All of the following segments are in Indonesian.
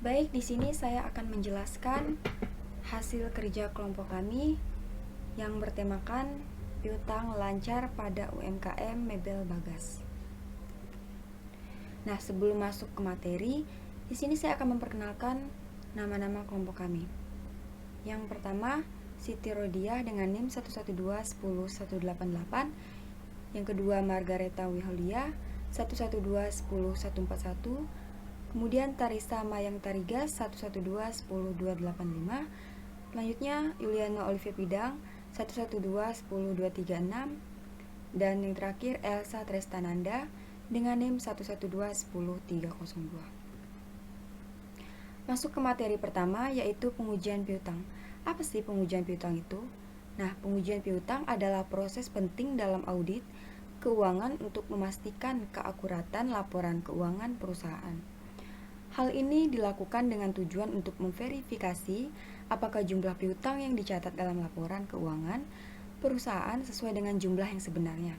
Baik, di sini saya akan menjelaskan hasil kerja kelompok kami yang bertemakan piutang lancar pada UMKM Mebel Bagas. Nah, sebelum masuk ke materi, di sini saya akan memperkenalkan nama-nama kelompok kami. Yang pertama, Siti Rodiah dengan NIM 112-10188. Yang kedua, Margareta Wihaulia 112-10141. Kemudian Tarisa Mayang Tarigas 112-10285. Selanjutnya Yuliana Olivia Pidang 112-10236. Dan yang terakhir Elsa Trestananda dengan NIM 112-10302. Masuk ke materi pertama, yaitu pengujian piutang. Apa sih pengujian piutang itu? Nah, pengujian piutang adalah proses penting dalam audit keuangan untuk memastikan keakuratan laporan keuangan perusahaan. Hal ini dilakukan dengan tujuan untuk memverifikasi apakah jumlah piutang yang dicatat dalam laporan keuangan perusahaan sesuai dengan jumlah yang sebenarnya.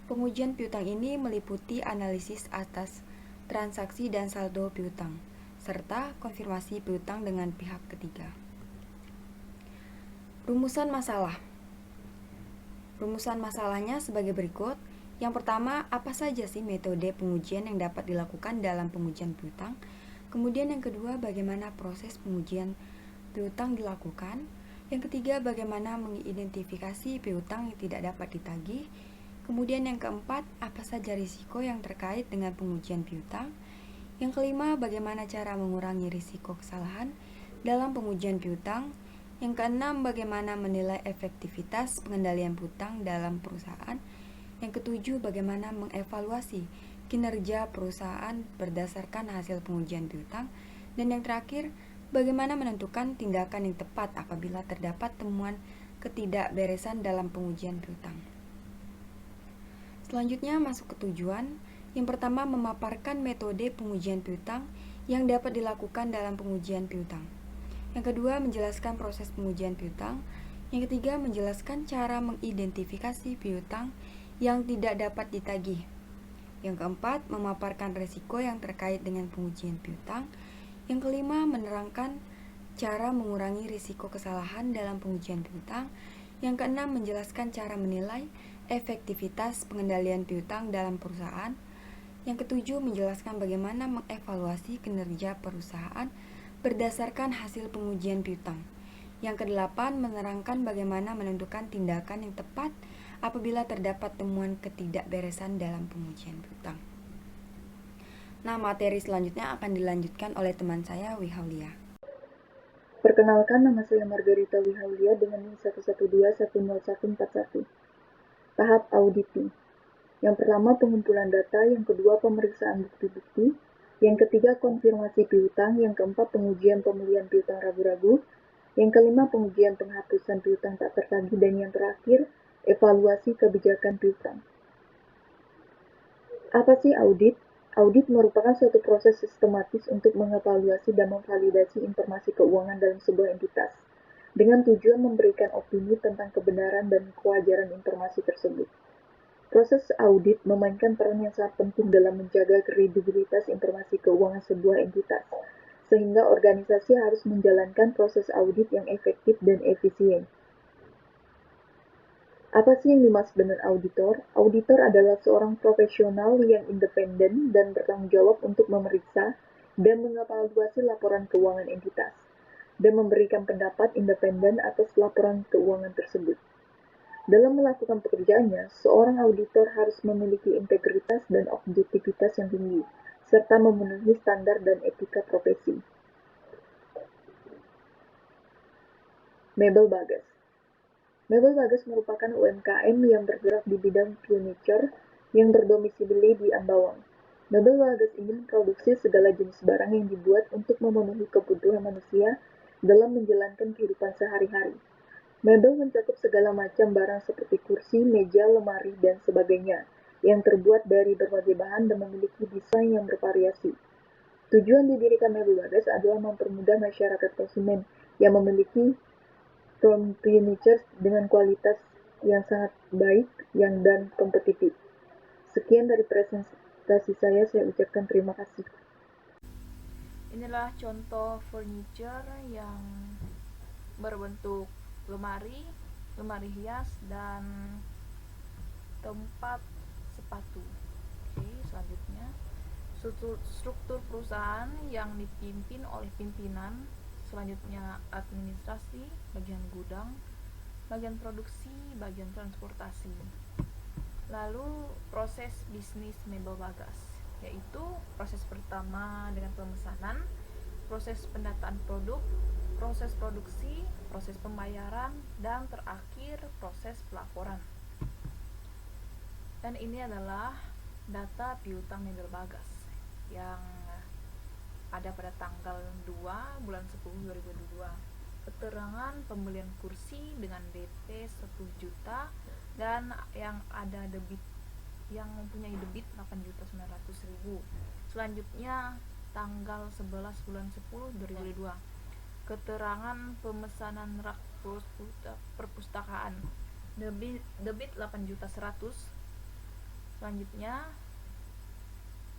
Pengujian piutang ini meliputi analisis atas transaksi dan saldo piutang, serta konfirmasi piutang dengan pihak ketiga. Rumusan masalah. Rumusan masalahnya sebagai berikut. Yang pertama, apa saja sih metode pengujian yang dapat dilakukan dalam pengujian piutang? Kemudian yang kedua, bagaimana proses pengujian piutang dilakukan? Yang ketiga, bagaimana mengidentifikasi piutang yang tidak dapat ditagih? Kemudian yang keempat, apa saja risiko yang terkait dengan pengujian piutang? Yang kelima, bagaimana cara mengurangi risiko kesalahan dalam pengujian piutang? Yang keenam, bagaimana menilai efektivitas pengendalian piutang dalam perusahaan? Yang ketujuh, bagaimana mengevaluasi kinerja perusahaan berdasarkan hasil pengujian piutang. Dan yang terakhir, bagaimana menentukan tindakan yang tepat apabila terdapat temuan ketidakberesan dalam pengujian piutang. Selanjutnya masuk ke tujuan. Yang pertama, memaparkan metode pengujian piutang yang dapat dilakukan dalam pengujian piutang. Yang kedua, menjelaskan proses pengujian piutang. Yang ketiga, menjelaskan cara mengidentifikasi piutang yang tidak dapat ditagih. Yang keempat, memaparkan risiko yang terkait dengan pengujian piutang. Yang kelima, menerangkan cara mengurangi risiko kesalahan dalam pengujian piutang. Yang keenam, menjelaskan cara menilai efektivitas pengendalian piutang dalam perusahaan. Yang ketujuh, menjelaskan bagaimana mengevaluasi kinerja perusahaan berdasarkan hasil pengujian piutang. Yang kedelapan, menerangkan bagaimana menentukan tindakan yang tepat apabila terdapat temuan ketidakberesan dalam pengujian piutang. Nah, materi selanjutnya akan dilanjutkan oleh teman saya, Wihaulia. Perkenalkan, nama saya Margareta Wihaulia dengan NIM 112-10141. Tahap auditing. Yang pertama, pengumpulan data. Yang kedua, pemeriksaan bukti-bukti. Yang ketiga, konfirmasi piutang. Yang keempat, pengujian pemulihan piutang ragu-ragu. Yang kelima, pengujian penghapusan piutang tak tertagih. Dan yang terakhir, evaluasi kebijakan piutang. Apa sih audit? Audit merupakan suatu proses sistematis untuk mengevaluasi dan memvalidasi informasi keuangan dalam sebuah entitas, dengan tujuan memberikan opini tentang kebenaran dan kewajaran informasi tersebut. Proses audit memainkan peran yang sangat penting dalam menjaga kredibilitas informasi keuangan sebuah entitas, sehingga organisasi harus menjalankan proses audit yang efektif dan efisien. Apa sih yang dimaksud dengan auditor? Auditor adalah seorang profesional yang independen dan bertanggung jawab untuk memeriksa dan mengevaluasi laporan keuangan entitas, dan memberikan pendapat independen atas laporan keuangan tersebut. Dalam melakukan pekerjaannya, seorang auditor harus memiliki integritas dan objektivitas yang tinggi, serta memenuhi standar dan etika profesi. Mebel Bagas. Mebel Bagas merupakan UMKM yang bergerak di bidang furniture yang berdomisili di Ambawang. Mebel Bagas ini memproduksi segala jenis barang yang dibuat untuk memenuhi kebutuhan manusia dalam menjalankan kehidupan sehari-hari. Mebel mencakup segala macam barang seperti kursi, meja, lemari, dan sebagainya yang terbuat dari berbagai bahan dan memiliki desain yang bervariasi. Tujuan didirikan Mebel Bagas adalah mempermudah masyarakat konsumen yang memiliki furniture dengan kualitas yang sangat baik dan kompetitif. Sekian dari presentasi saya ucapkan terima kasih. Inilah contoh furniture yang berbentuk lemari, lemari hias, dan tempat sepatu. Oke, selanjutnya struktur perusahaan yang dipimpin oleh pimpinan, selanjutnya administrasi, bagian gudang, bagian produksi, bagian transportasi. Lalu proses bisnis mebel Bagas, yaitu proses pertama dengan pemesanan, proses pendataan produk, proses produksi, proses pembayaran, dan terakhir proses pelaporan. Dan ini adalah data piutang mebel Bagas yang ada pada tanggal 2 bulan 10 2022. Keterangan pembelian kursi dengan DP 10 juta dan yang ada debit, yang mempunyai debit 8.900.000. Selanjutnya tanggal 11 bulan 10 2022. Keterangan pemesanan rak perpustakaan debit 8.100.000. Selanjutnya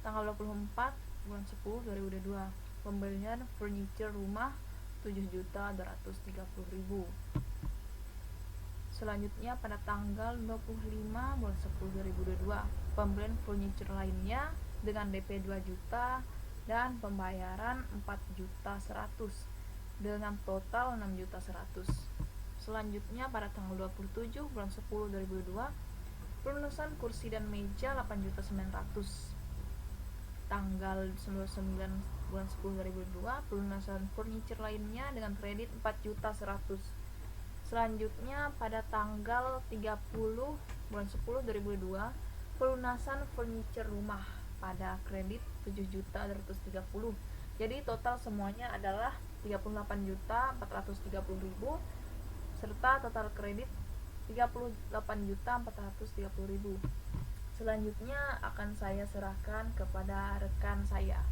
tanggal 24 bulan 10 2022, pembelian furniture rumah 7.230.000. Selanjutnya pada tanggal 25 bulan 10 2022, pembelian furniture lainnya dengan DP 2 juta dan pembayaran 4.100.000 dengan total 6.100.000. Selanjutnya pada tanggal 27 bulan 10 2022, pelunasan kursi dan meja 8.900.000. Tanggal 29 bulan 10 2022, pelunasan furniture lainnya dengan kredit 4.100.000. Selanjutnya pada tanggal 30 bulan 10 2022, pelunasan furniture rumah pada kredit 7.230.000. Jadi total semuanya adalah 38.430.000 serta total kredit 38.430.000. Selanjutnya akan saya serahkan kepada rekan saya.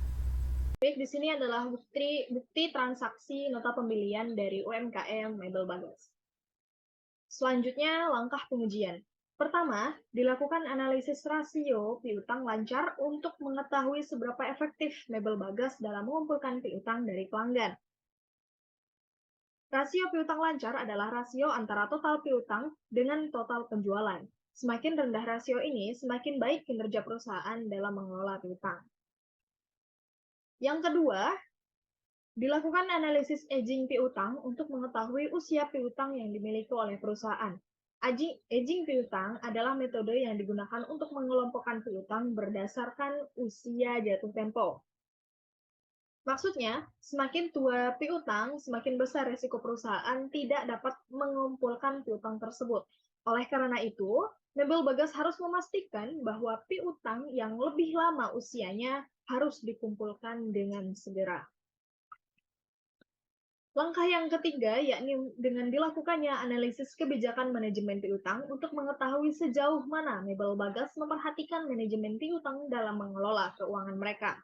Baik, di sini adalah bukti transaksi nota pembelian dari UMKM Mebel Bagas. Selanjutnya, langkah pengujian. Pertama, dilakukan analisis rasio piutang lancar untuk mengetahui seberapa efektif Mebel Bagas dalam mengumpulkan piutang dari pelanggan. Rasio piutang lancar adalah rasio antara total piutang dengan total penjualan. Semakin rendah rasio ini, semakin baik kinerja perusahaan dalam mengelola piutang. Yang kedua, dilakukan analisis aging piutang untuk mengetahui usia piutang yang dimiliki oleh perusahaan. Aging piutang adalah metode yang digunakan untuk mengelompokkan piutang berdasarkan usia jatuh tempo. Maksudnya, semakin tua piutang, semakin besar risiko perusahaan tidak dapat mengumpulkan piutang tersebut. Oleh karena itu, Mebel Bagas harus memastikan bahwa piutang yang lebih lama usianya harus dikumpulkan dengan segera. Langkah yang ketiga, yakni dengan dilakukannya analisis kebijakan manajemen piutang untuk mengetahui sejauh mana Mebel Bagas memperhatikan manajemen piutang dalam mengelola keuangan mereka.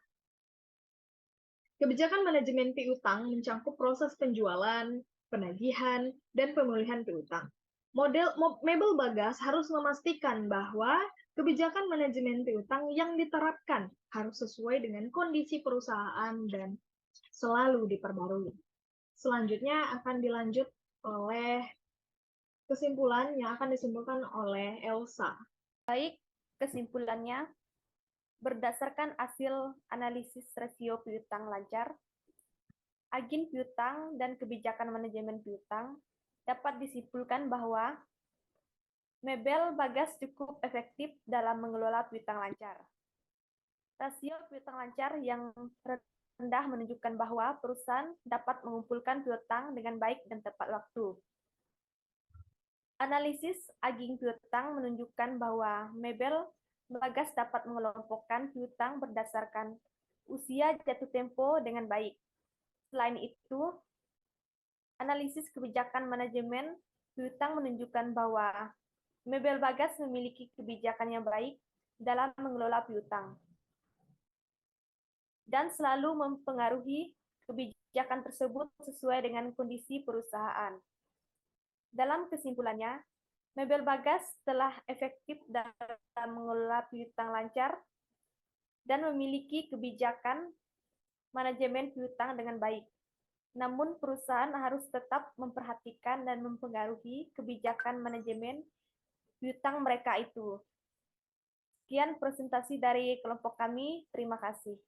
Kebijakan manajemen piutang mencangkup proses penjualan, penagihan, dan pemulihan piutang. Mebel Bagas harus memastikan bahwa kebijakan manajemen piutang yang diterapkan harus sesuai dengan kondisi perusahaan dan selalu diperbarui. Selanjutnya akan dilanjut oleh kesimpulan yang akan disimpulkan oleh Elsa. Baik, kesimpulannya, berdasarkan hasil analisis rasio piutang lancar, agen piutang dan kebijakan manajemen piutang, dapat disimpulkan bahwa Mebel Bagas cukup efektif dalam mengelola piutang lancar. Rasio piutang lancar yang rendah menunjukkan bahwa perusahaan dapat mengumpulkan piutang dengan baik dan tepat waktu. Analisis aging piutang menunjukkan bahwa Mebel Bagas dapat mengelompokkan piutang berdasarkan usia jatuh tempo dengan baik. Selain itu, analisis kebijakan manajemen piutang menunjukkan bahwa Mebel Bagas memiliki kebijakan yang baik dalam mengelola piutang dan selalu mempengaruhi kebijakan tersebut sesuai dengan kondisi perusahaan. Dalam kesimpulannya, Mebel Bagas telah efektif dalam mengelola piutang lancar dan memiliki kebijakan manajemen piutang dengan baik. Namun perusahaan harus tetap memperhatikan dan mempengaruhi kebijakan manajemen piutang mereka itu. Sekian presentasi dari kelompok kami. Terima kasih.